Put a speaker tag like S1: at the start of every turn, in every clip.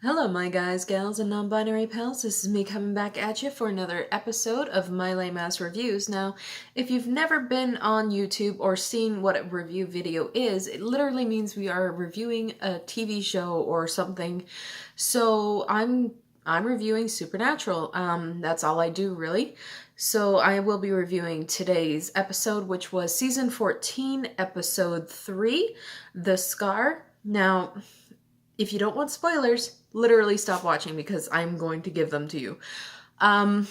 S1: Hello, my guys, gals, and non-binary pals. This is me coming back at you for another episode of My Lame Ass Reviews. Now, if you've never been on YouTube or seen what a review video is, it literally means we are reviewing a TV show or something. So I'm reviewing Supernatural. That's all I do, really. So I will be reviewing today's episode, which was season 14, episode 3, The Scar. Now, if you don't want spoilers, literally stop watching because I'm going to give them to you. Let's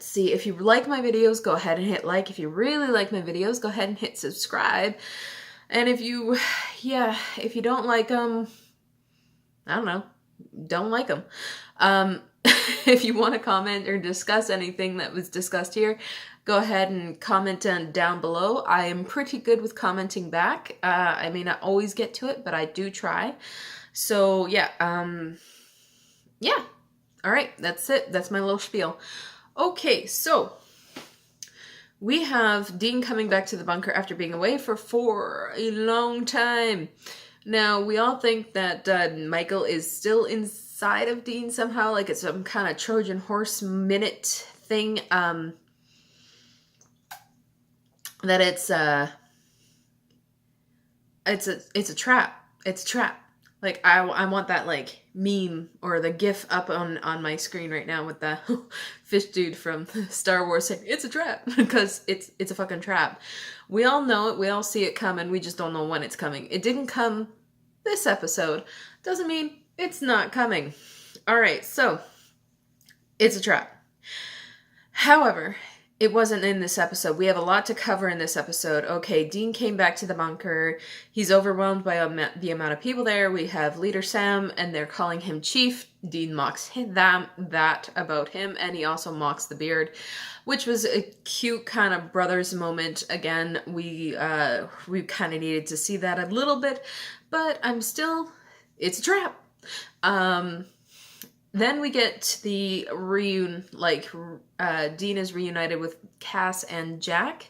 S1: see. If you like my videos, go ahead and hit like. If you really like my videos, go ahead and hit subscribe. And if you don't like them, I don't know, don't like them. If you want to comment or discuss anything that was discussed here, go ahead and comment down below. I am pretty good with commenting back. I may not always get to it, but I do try. So yeah, all right, that's it. That's my little spiel. Okay, so we have Dean coming back to the bunker after being away for a long time. Now, we all think that Michael is still inside of Dean somehow, like it's some kind of Trojan horse minute thing, that it's a trap. It's a trap. Like, I want that, like, meme or the gif up on my screen right now with the fish dude from Star Wars saying, it's a trap, because it's a fucking trap. We all know it, we all see it coming, we just don't know when it's coming. It didn't come this episode. Doesn't mean it's not coming. Alright, so, it's a trap. However, it wasn't in this episode. We have a lot to cover in this episode. Okay, Dean came back to the bunker. He's overwhelmed by the amount of people there. We have Leader Sam, and they're calling him Chief. Dean mocks that about him, and he also mocks the beard, which was a cute kind of brothers moment. Again, we kind of needed to see that a little bit, but it's a trap. Then we get the Dean is reunited with Cass and Jack.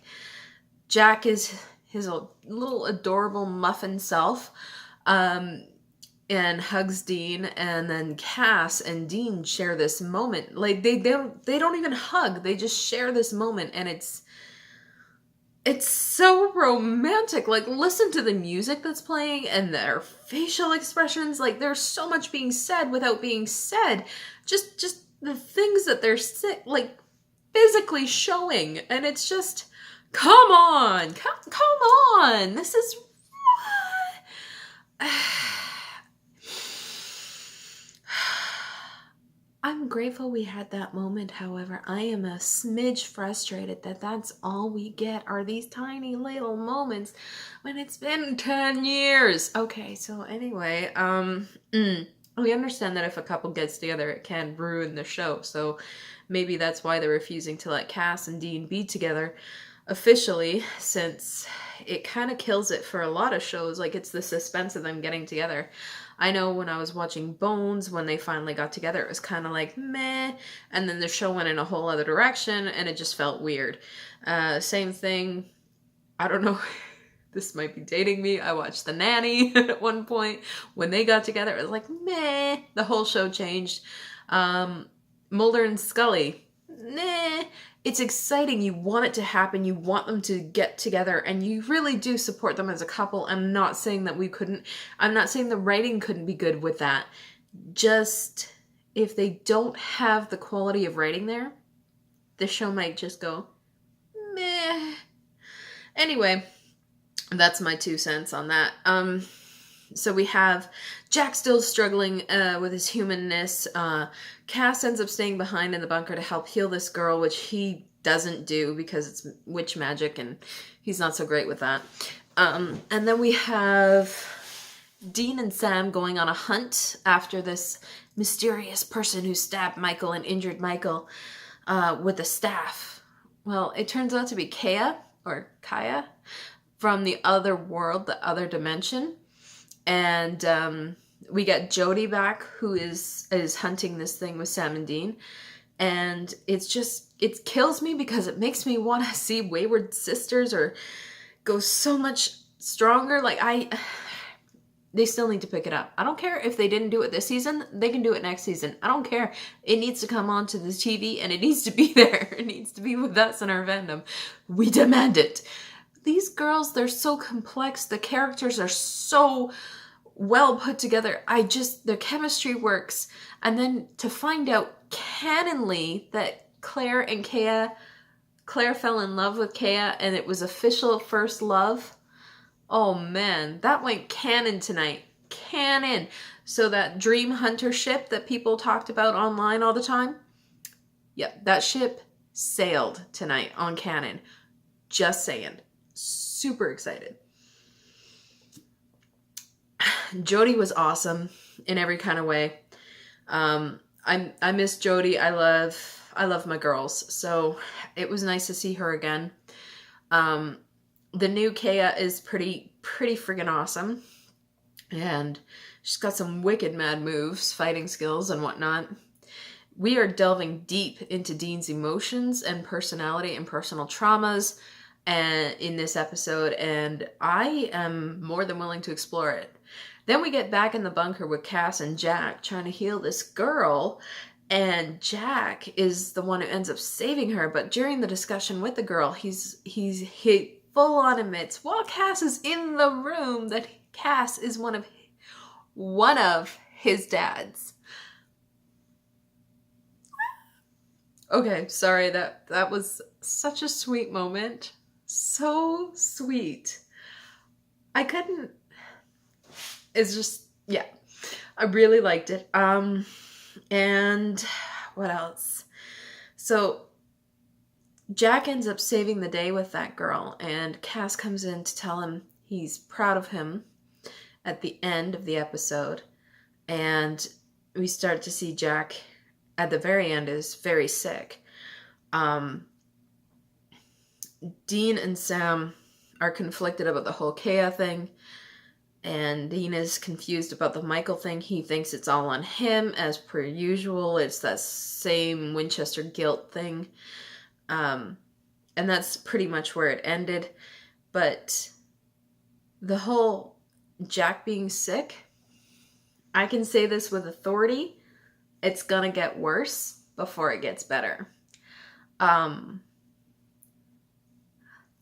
S1: Jack is his little adorable muffin self, and hugs Dean, and then Cass and Dean share this moment. Like, they don't even hug, they just share this moment, and it's so romantic. Like, listen to the music that's playing and their facial expressions. Like, there's so much being said without being said. Just the things that they're like physically showing, and it's just, come on, come on. This is I'm grateful we had that moment. However, I am a smidge frustrated that that's all we get are these tiny little moments when it's been 10 years. Okay, so anyway, we understand that if a couple gets together, it can ruin the show. So maybe that's why they're refusing to let Cass and Dean be together officially, since it kind of kills it for a lot of shows. Like, it's the suspense of them getting together. I know when I was watching Bones, when they finally got together, it was kind of like, meh, and then the show went in a whole other direction, and it just felt weird. Same thing, I don't know, this might be dating me, I watched The Nanny at one point. When they got together, it was like, meh, the whole show changed. Mulder and Scully, nah. It's exciting, you want it to happen, you want them to get together, and you really do support them as a couple. I'm not saying that I'm not saying the writing couldn't be good with that. Just, if they don't have the quality of writing there, the show might just go, meh. Anyway, that's my 2 cents on that. So we have Jack still struggling with his humanness. Cass ends up staying behind in the bunker to help heal this girl, which he doesn't do because it's witch magic and he's not so great with that. And then we have Dean and Sam going on a hunt after this mysterious person who stabbed Michael and injured Michael with a staff. Well, it turns out to be Kaya from the other world, the other dimension. And we get Jody back, who is hunting this thing with Sam and Dean. And it kills me because it makes me want to see Wayward Sisters or go so much stronger. Like, they still need to pick it up. I don't care if they didn't do it this season, they can do it next season. I don't care. It needs to come onto the TV and it needs to be there. It needs to be with us in our fandom. We demand it. These girls, they're so complex. The characters are so well put together. Their chemistry works. And then to find out canonly that Claire fell in love with Kea and it was official first love. Oh man, that went canon tonight. Canon. So that Dream Hunter ship that people talked about online all the time, yep, that ship sailed tonight on canon. Just saying. Super excited. Jodie was awesome in every kind of way. I miss Jodie. I love my girls. So it was nice to see her again. The new Kea is pretty friggin' awesome. And she's got some wicked mad moves, fighting skills and whatnot. We are delving deep into Dean's emotions and personality and personal traumas in this episode, and I am more than willing to explore it. Then we get back in the bunker with Cass and Jack trying to heal this girl, and Jack is the one who ends up saving her. But during the discussion with the girl, he full on admits, while Cass is in the room, that Cass is one of his dads. Okay, sorry, that was such a sweet moment. So sweet. It's just, yeah, I really liked it. And what else? So Jack ends up saving the day with that girl, and Cass comes in to tell him he's proud of him at the end of the episode. And we start to see Jack at the very end is very sick. Dean and Sam are conflicted about the whole Kea thing, and Dean is confused about the Michael thing. He thinks it's all on him, as per usual. It's that same Winchester guilt thing. And that's pretty much where it ended. But the whole Jack being sick, I can say this with authority, it's gonna get worse before it gets better.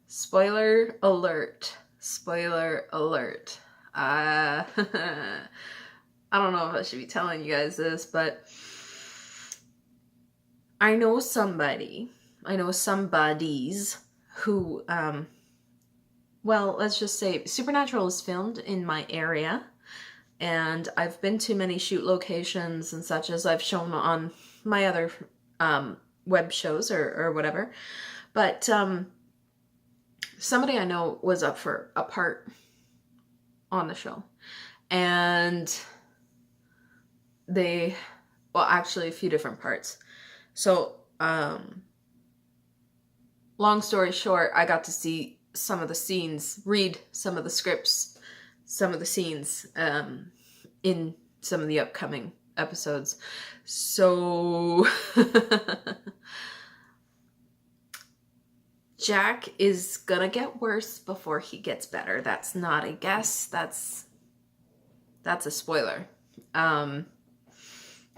S1: Spoiler alert. Spoiler alert. I don't know if I should be telling you guys this, but I know somebodies who, well, let's just say Supernatural is filmed in my area, and I've been to many shoot locations and such, as I've shown on my other web shows or whatever. But somebody I know was up for a part on the show, and actually a few different parts. So long story short, I got to see some of the scenes, read some of the scripts, some of the scenes in some of the upcoming episodes. So Jack is gonna get worse before he gets better. That's not a guess. That's a spoiler. And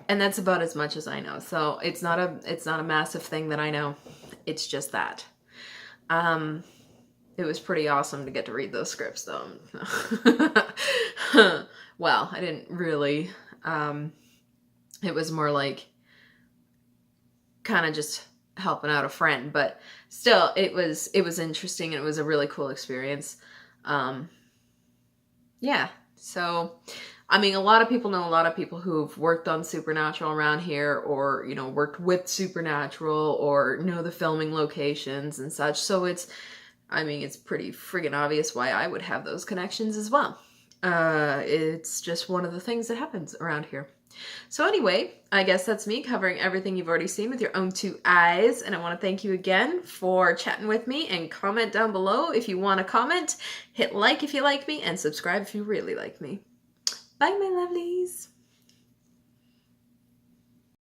S1: that's about as much as I know. So it's not a massive thing that I know. It's just that. It was pretty awesome to get to read those scripts, though. Well, I didn't really. It was more like kind of just helping out a friend, but still, it was interesting, and it was a really cool experience. Yeah. So, I mean, a lot of people know a lot of people who've worked on Supernatural around here, or, you know, worked with Supernatural, or know the filming locations and such. So it's pretty friggin' obvious why I would have those connections as well. It's just one of the things that happens around here. So anyway, I guess that's me covering everything you've already seen with your own two eyes. And I want to thank you again for chatting with me, and comment down below if you want to comment. Hit like if you like me, and subscribe if you really like me. Bye, my lovelies.